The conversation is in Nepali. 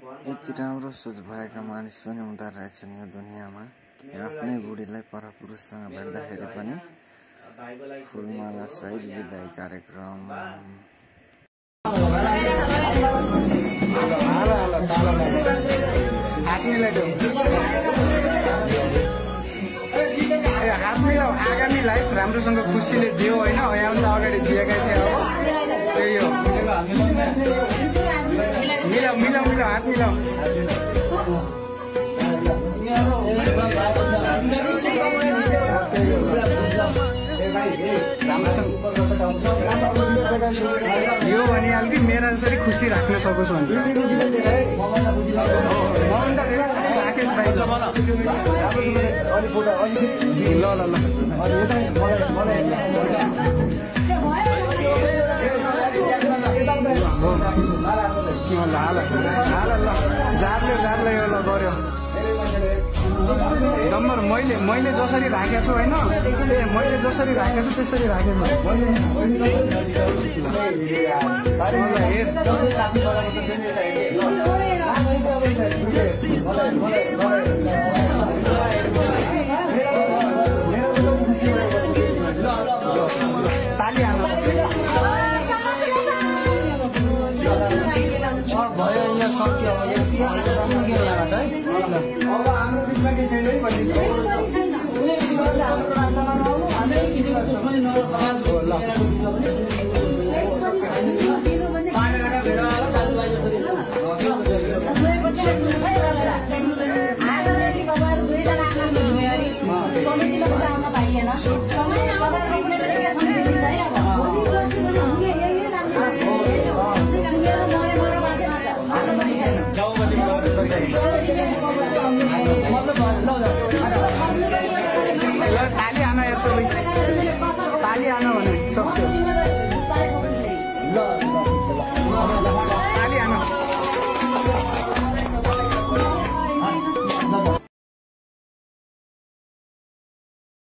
यति राम्रो सोच भएका मानिस पनि हुँदो रहेछन् यो दुनियाँमा। आफ्नै बुढीलाई परपुरुषसँग भेट्दाखेरि पनि फुलमाला सहित विदाई कार्यक्रम। आगामी लाइफ राम्रोसँग खुसीले जियो होइन, यहाँभन्दा अगाडि जिएकै थियो। अब त्यही हो, मिलाऊ मिलाऊ मिलाऊ, हात मिलाऊ। यो भनिहाल्यो कि मेरा जसरी खुसी राख्न सकोस् भनेर। राकेश भाइ ल ल ल जार्ले यो ल गऱ्यो नम्बर। मैले जसरी राखेको छु होइन, मैले जसरी राखेको छु त्यसरी राखेको छु। ताली हाल्नु भयो, यहाँ सक्यो। अब हाम्रो बिचमा केही छैन है भन्ने